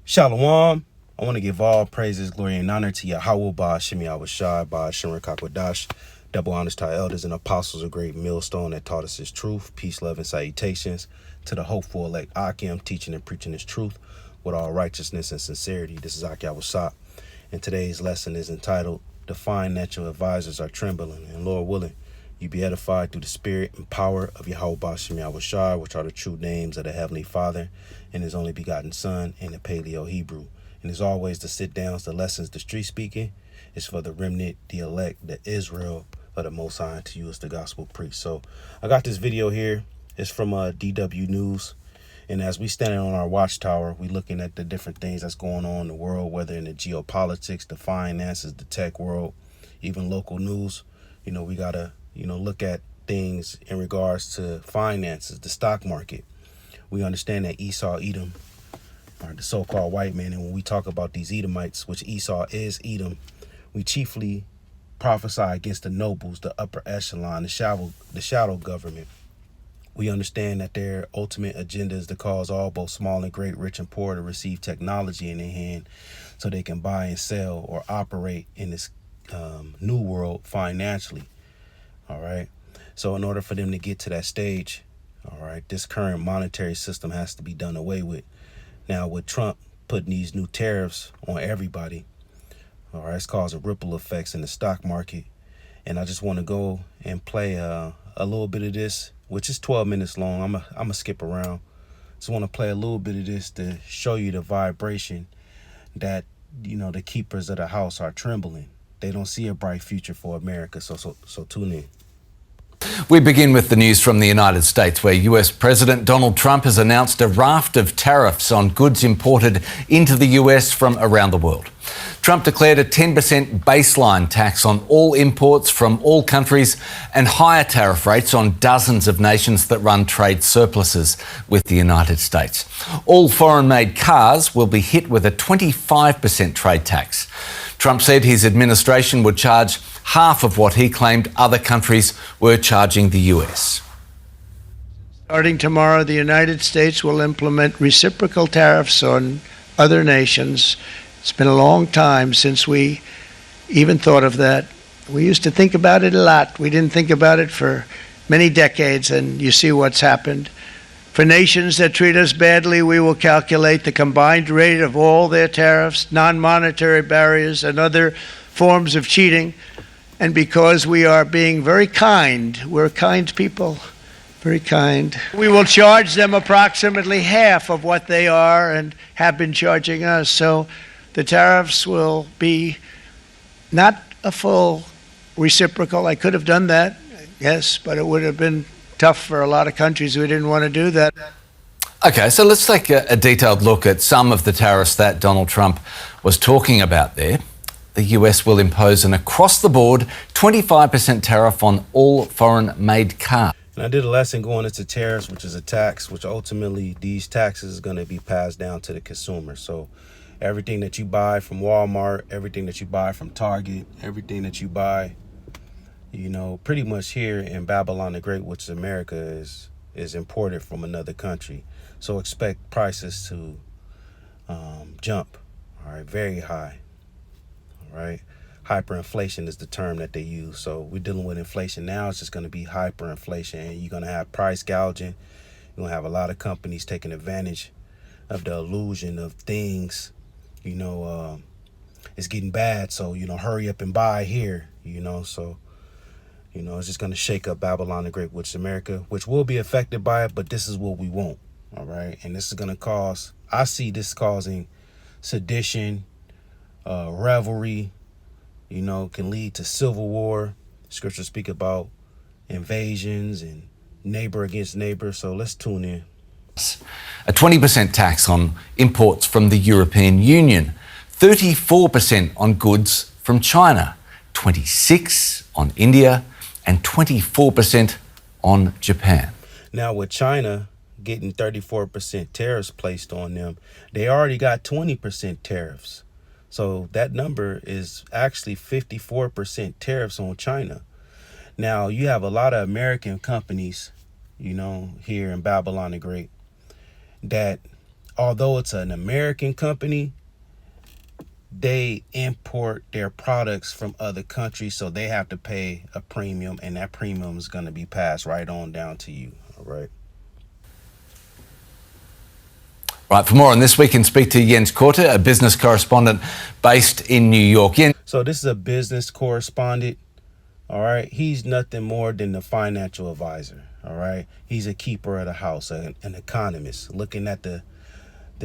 Shalom. I want to give all praises, glory, and honor to Yahweh, Shemi Awashai, Shimmer Kakwadash. Double honors to our elders and apostles, a great millstone that taught us his truth. Peace, love, and salutations to the hopeful elect Akim, teaching and preaching his truth with all righteousness and sincerity. This is Aki Awashai, and today's lesson is entitled, The Financial Advisors Are Trembling, and Lord willing, you be edified through the spirit and power of Yahweh Shemi Awashai, which are the true names of the Heavenly Father and his only begotten Son in the Paleo Hebrew. And as always, the sit downs, the lessons, the street speaking is for the remnant, the elect, the Israel of the Most High, and to you as the gospel priest. So I got this video here. It's from DW News. And as we standing on our watchtower, we looking at the different things that's going on in the world, whether in the geopolitics, the finances, the tech world, even local news. You know, we got to, look at things in regards to finances, the stock market. We understand that Esau, Edom, are the so-called white man. And when we talk about these Edomites, which Esau is Edom, we chiefly prophesy against the nobles, the upper echelon, the shadow government. We understand that their ultimate agenda is to cause all, both small and great, rich and poor, to receive technology in their hand so they can buy and sell or operate in this new world financially. All right. So in order for them to get to that stage, all right, this current monetary system has to be done away with. Now, with Trump putting these new tariffs on everybody, all right, it's causing ripple effects in the stock market. And I just want to go and play a little bit of this, which is 12 minutes long. I'm gonna skip around. Just want to play a little bit of this to show you the vibration that, the keepers of the house are trembling. They don't see a bright future for America. So tune in. We begin with the news from the United States, where US President Donald Trump has announced a raft of tariffs on goods imported into the US from around the world. Trump declared a 10% baseline tax on all imports from all countries and higher tariff rates on dozens of nations that run trade surpluses with the United States. All foreign-made cars will be hit with a 25% trade tax. Trump said his administration would charge half of what he claimed other countries were charging the US. Starting tomorrow, the United States will implement reciprocal tariffs on other nations. It's been a long time since we even thought of that. We used to think about it a lot. We didn't think about it for many decades, and you see what's happened. For nations that treat us badly, we will calculate the combined rate of all their tariffs, non-monetary barriers, and other forms of cheating. And because we are being very kind, we're kind people, very kind, we will charge them approximately half of what they are and have been charging us. So the tariffs will be not a full reciprocal. I could have done that, yes, but it would have been tough for a lot of countries who didn't want to do that. Okay, so let's take a detailed look at some of the tariffs that Donald Trump was talking about there. The US will impose an across-the-board 25% tariff on all foreign-made cars. And I did a lesson going into tariffs, which is a tax, which ultimately these taxes is going to be passed down to the consumer. So everything that you buy from Walmart, everything that you buy from Target, everything that you buy, pretty much here in Babylon the Great, which is America, is imported from another country. So expect prices to jump, all right, very high. Right? Hyperinflation is the term that they use. So we're dealing with inflation now. It's just going to be hyperinflation, and you're going to have price gouging. You're going to have a lot of companies taking advantage of the illusion of things, it's getting bad. So, hurry up and buy here, so, it's just going to shake up Babylon the Great, which is America, which will be affected by it. But this is what we want. All right. And this is going to I see this causing sedition, revelry, can lead to civil war. Scriptures speak about invasions and neighbor against neighbor. So let's tune in. A 20% tax on imports from the European Union, 34% on goods from China, 26% on India, and 24% on Japan. Now with China getting 34% tariffs placed on them, they already got 20% tariffs. So that number is actually 54% tariffs on China. Now you have a lot of American companies, here in Babylon the Great, that although it's an American company, they import their products from other countries, so they have to pay a premium, and that premium is going to be passed right on down to you. All right. Right, for more on this, we can speak to Jens Korte, a business correspondent based in New York. So this is a business correspondent. All right. He's nothing more than the financial advisor. All right. He's a keeper of the house, an economist, looking at the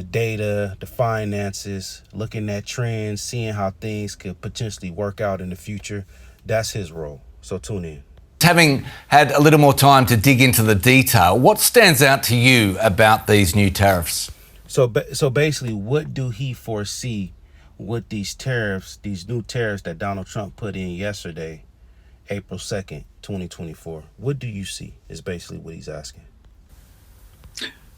data, the finances, looking at trends, seeing how things could potentially work out in the future. That's his role. So tune in. Having had a little more time to dig into the detail, what stands out to you about these new tariffs? So basically, what do he foresee with these tariffs, these new tariffs that Donald Trump put in yesterday, April 2nd, 2024? What do you see is basically what he's asking.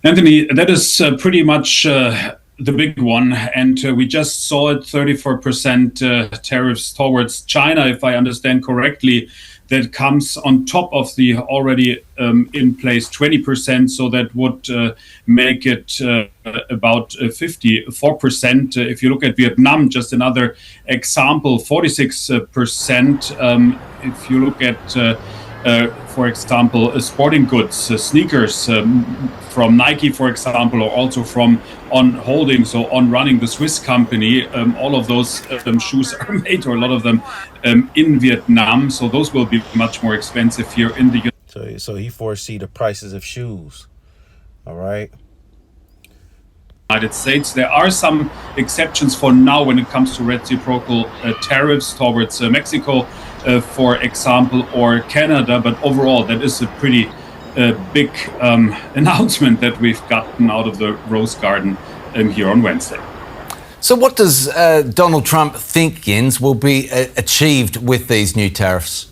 Anthony, that is pretty much the big one. And we just saw it, 34% tariffs towards China, if I understand correctly. That comes on top of the already in place 20%. So that would make it about 54%. If you look at Vietnam, just another example, 46%. If you look at for example, sporting goods, sneakers from Nike, for example, or also from On Holding, so On Running, the Swiss company. All of those shoes are made, or a lot of them, in Vietnam. So those will be much more expensive here in the So he foresee the prices of shoes. All right. United States. There are some exceptions for now when it comes to reciprocal tariffs towards Mexico, for example, or Canada. But overall, that is a pretty big announcement that we've gotten out of the Rose Garden here on Wednesday. So what does Donald Trump think, Jens, will be achieved with these new tariffs?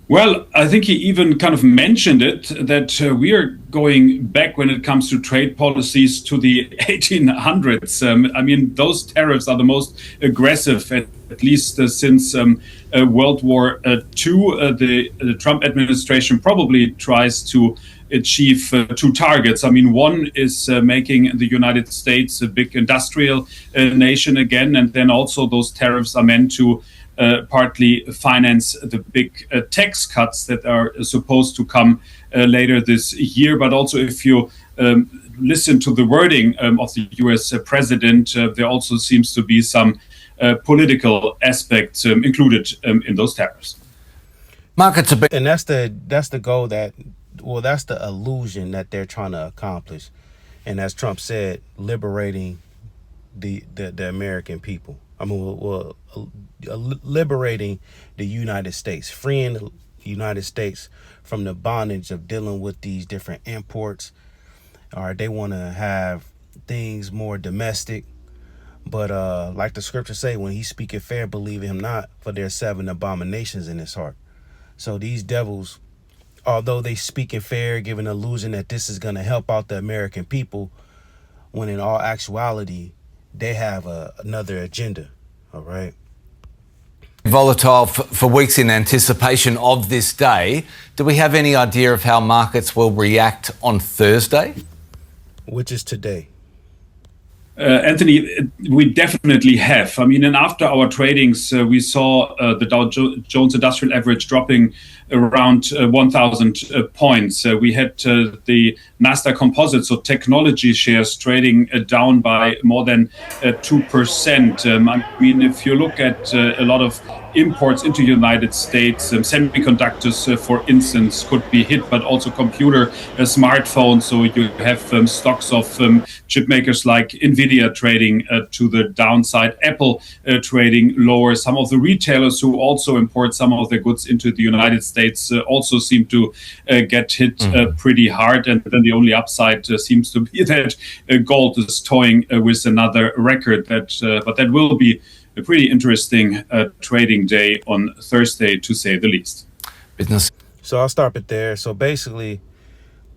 Well, I think he even kind of mentioned it, that we are going back when it comes to trade policies to the 1800s. I mean, those tariffs are the most aggressive, at least since World War II. The Trump administration probably tries to achieve two targets. I mean, one is making the United States a big industrial nation again, and then also those tariffs are meant to partly finance the big tax cuts that are supposed to come later this year. But also, if you listen to the wording of the US president, there also seems to be some political aspects included in those tariffs. Markets are And that's the goal that's the illusion that they're trying to accomplish. And as Trump said, liberating the American people. I mean, liberating the United States, freeing the United States from the bondage of dealing with these different imports. All right, they want to have things more domestic. But like the scriptures say, when he speaketh fair, believe him not, for there are 7 abominations in his heart. So these devils, although they speak in fair, give an illusion that this is going to help out the American people, when in all actuality, they have another agenda. All right. volatile for weeks in anticipation of this day. Do we have any idea of how markets will react on Thursday? Which is today. Anthony, we definitely have. I mean, and after our tradings, we saw the Dow Jones Industrial Average dropping around 1,000 points. We had the Nasdaq Composite, so technology shares, trading down by more than 2%. I mean, if you look at a lot of imports into the United States, semiconductors, for instance, could be hit, but also computer, smartphones. So you have stocks of chip makers like Nvidia trading to the downside, Apple trading lower. Some of the retailers who also import some of their goods into the United States also seem to get hit pretty hard. And then the only upside seems to be that gold is toying with another record. But that will be a pretty interesting trading day on Thursday, to say the least. Business. So I'll stop it there. So basically,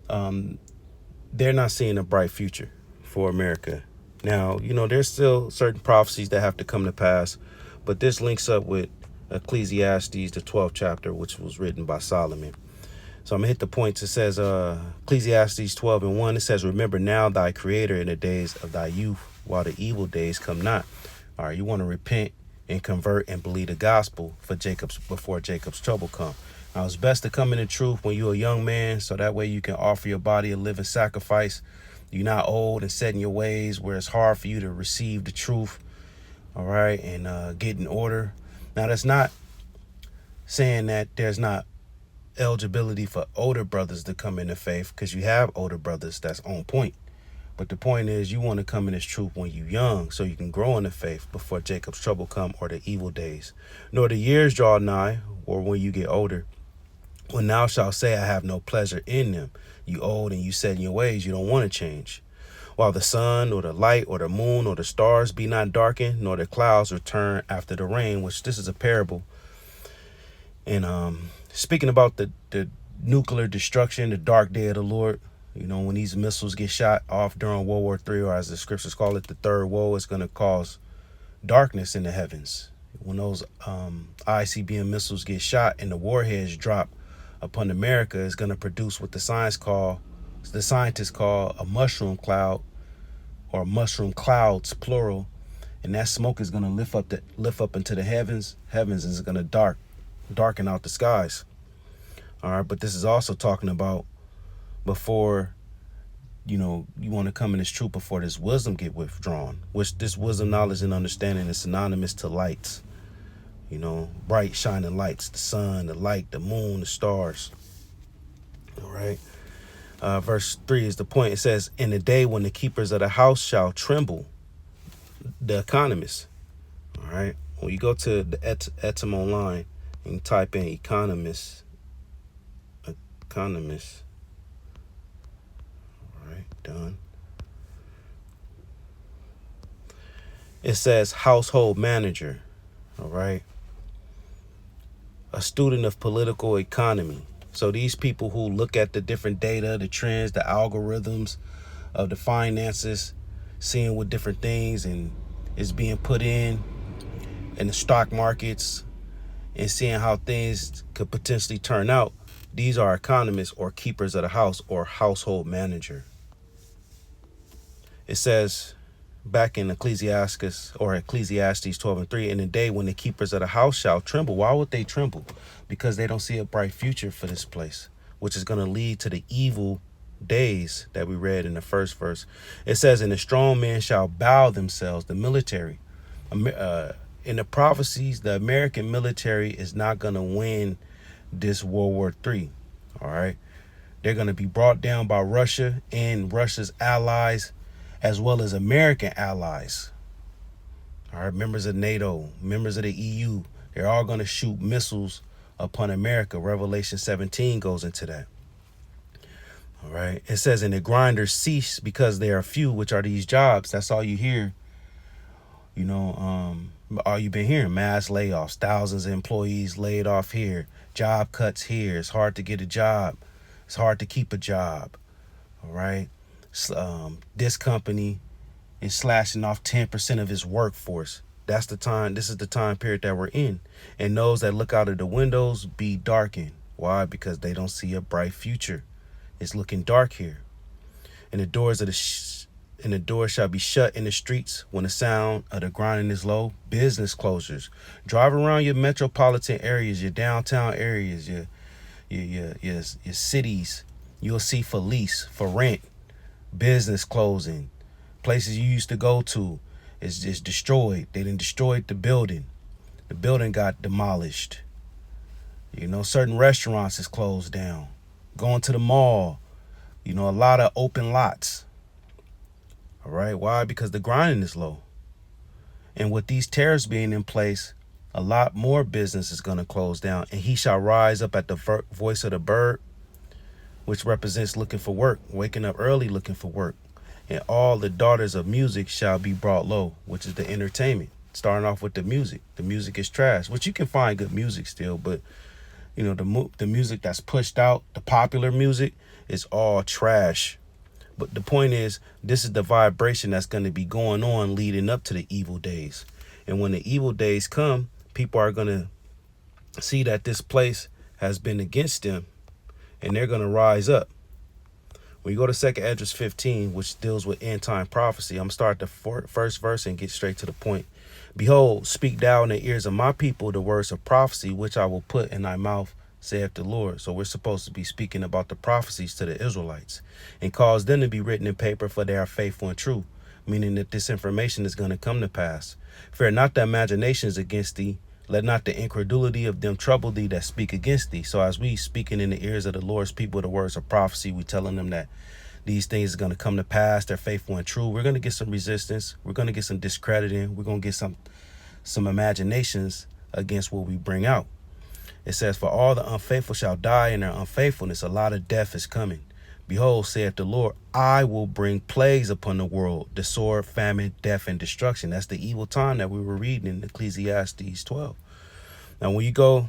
they're not seeing a bright future for America. Now, you know, there's still certain prophecies that have to come to pass, but this links up with Ecclesiastes, the 12th chapter, which was written by Solomon. So I'm going to hit the points. It says, Ecclesiastes 12:1, it says, remember now thy creator in the days of thy youth, while the evil days come not. All right, you want to repent and convert and believe the gospel before Jacob's trouble come. Now, it's best to come in the truth when you're a young man, so that way you can offer your body a living sacrifice. You're not old and set in your ways where it's hard for you to receive the truth, all right, and get in order. Now, that's not saying that there's not eligibility for older brothers to come into faith, because you have older brothers that's on point. But the point is, you want to come in this truth when you're young, so you can grow in the faith before Jacob's trouble come or the evil days. Nor the years draw nigh, or when you get older, when thou shalt say, I have no pleasure in them. You old and you set in your ways, you don't want to change. While the sun or the light or the moon or the stars be not darkened, nor the clouds return after the rain, which this is a parable. And speaking about the nuclear destruction, the dark day of the Lord, you know, when these missiles get shot off during World War III, or as the scriptures call it, the third woe, it's going to cause darkness in the heavens. When those ICBM missiles get shot and the warheads drop upon America, it's going to produce what the scientists call a mushroom cloud, or mushroom clouds, plural. And that smoke is going to lift up into the heavens and is going to darken out the skies. All right, but this is also talking about before, you know, you want to come in this truth before this wisdom get withdrawn, which this wisdom, knowledge, and understanding is synonymous to lights, you know, bright shining lights, the sun, the light, the moon, the stars. All right. Verse 3 is the point. It says, in the day when the keepers of the house shall tremble, the economist. All right. When you go to the Etam online and type in economist. All right, done. It says household manager. All right. A student of political economy. So these people who look at the different data, the trends, the algorithms of the finances, seeing what different things and is being put in the stock markets, and seeing how things could potentially turn out. These are economists or keepers of the house or household manager. It says back in Ecclesiastes 12:3, in the day when the keepers of the house shall tremble. Why would they tremble? Because they don't see a bright future for this place, which is going to lead to the evil days that we read in the first verse. It says, and the strong men shall bow themselves, the military. In the prophecies, the American military is not going to win this World War III. All right. They're going to be brought down by Russia and Russia's allies, as well as American allies. All right. Members of NATO, members of the EU, they're all going to shoot missiles upon America. Revelation 17 goes into that. All right. It says, and the grinders cease because they are few, which are these jobs. That's all you hear. You know, all you've been hearing, mass layoffs, thousands of employees laid off here, job cuts here. It's hard to get a job. It's hard to keep a job. All right. This company is slashing off 10% of its workforce. That's the time. This is the time period that we're in. And those that look out of the windows be darkened. Why? Because they don't see a bright future. It's looking dark here. And the doors shall be shut in the streets when the sound of the grinding is low. Business closures. Drive around your metropolitan areas, your downtown areas, your cities. You'll see for lease, for rent, business closing. Places you used to go to is just destroyed. They done destroyed the building. The building got demolished. You know, certain restaurants is closed down. Going to the mall, you know, a lot of open lots. All right. Why? Because the grinding is low. And with these tariffs being in place, a lot more business is going to close down. And he shall rise up at the voice of the bird, which represents looking for work, waking up early looking for work. And all the daughters of music shall be brought low, which is the entertainment. Starting off with the music. The music is trash, which you can find good music still, but you know, the music that's pushed out, the popular music, is all trash. But the point is, this is the vibration that's going to be going on leading up to the evil days. And when the evil days come, people are going to see that this place has been against them, and they're going to rise up. When you go to 2nd Esdras 15, which deals with end time prophecy, I'm going to start the first verse and get straight to the point. Behold, speak thou in the ears of my people the words of prophecy, which I will put in thy mouth, saith the Lord. So we're supposed to be speaking about the prophecies to the Israelites and cause them to be written in paper, for they are faithful and true, meaning that this information is going to come to pass. Fear not the imaginations against thee. Let not the incredulity of them trouble thee that speak against thee. So as we speaking in the ears of the Lord's people the words of prophecy, we telling them that these things are going to come to pass. They're faithful and true. We're going to get some resistance. We're going to get some discrediting. We're going to get some imaginations against what we bring out. It says, for all the unfaithful shall die in their unfaithfulness. A lot of death is coming. Behold, saith the Lord, I will bring plagues upon the world, the sword, famine, death, and destruction. That's the evil time that we were reading in Ecclesiastes 12. Now, when you go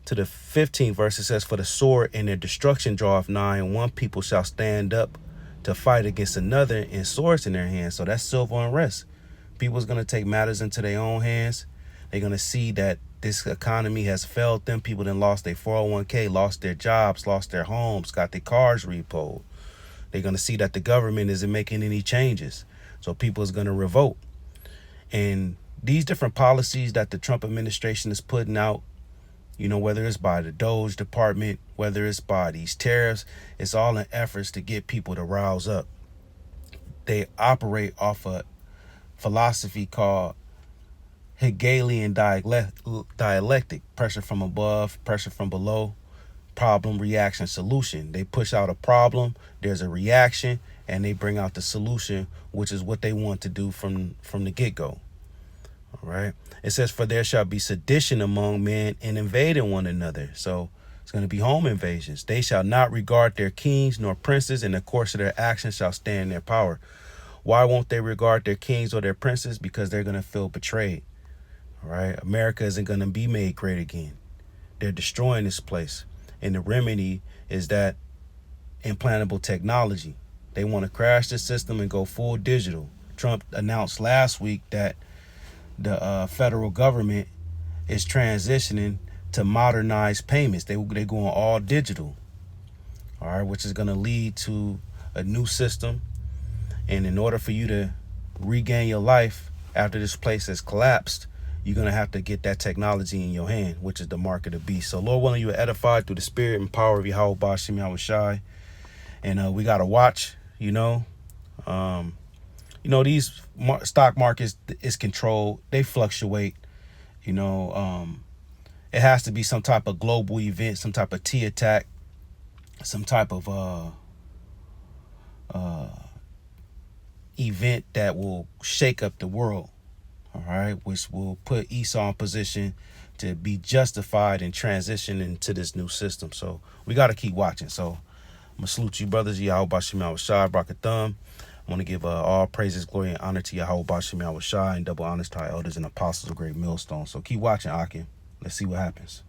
to the 15th verse, it says, for the sword and their destruction draweth nigh, and one people shall stand up to fight against another, and swords in their hands. So that's civil unrest. People's going to take matters into their own hands. They're going to see that this economy has failed them. People then lost their 401k, lost their jobs, lost their homes, got their cars repoed. They're going to see that the government isn't making any changes. So people is going to revolt. And these different policies that the Trump administration is putting out, you know, whether it's by the Doge Department, whether it's by these tariffs, it's all in efforts to get people to rouse up. They operate off a philosophy called Hegelian dialectic, pressure from above, pressure from below, problem, reaction, solution. They push out a problem, there's a reaction, and they bring out the solution, which is what they want to do from the get-go. All right. It says, for there shall be sedition among men and invading one another. So it's going to be home invasions. They shall not regard their kings nor princes, and the course of their actions shall stand in their power. Why won't they regard their kings or their princes? Because they're going to feel betrayed. All right. America isn't going to be made great again. They're destroying this place. And the remedy is that implantable technology. They want to crash the system and go full digital. Trump announced last week that the federal government is transitioning to modernized payments. They're going all digital. All right. Which is going to lead to a new system. And in order for you to regain your life after this place has collapsed, you're going to have to get that technology in your hand, which is the mark of the beast. So Lord willing, you are edified through the spirit and power of Yahweh Bashim Yahushai. And we got to watch, these stock markets is controlled. They fluctuate, it has to be some type of global event, some type of T attack, some type of event that will shake up the world. All right, which will put Esau in position to be justified and transition into this new system. So we got to keep watching. So I'm going to salute you, brothers. Yahweh Bashim Yahushai, Brakathum. I want to give all praises, glory, and honor to Yahweh Bashim Yahushai, and double honors to our elders and apostles of Great Millstone. So keep watching, Akim. Let's see what happens.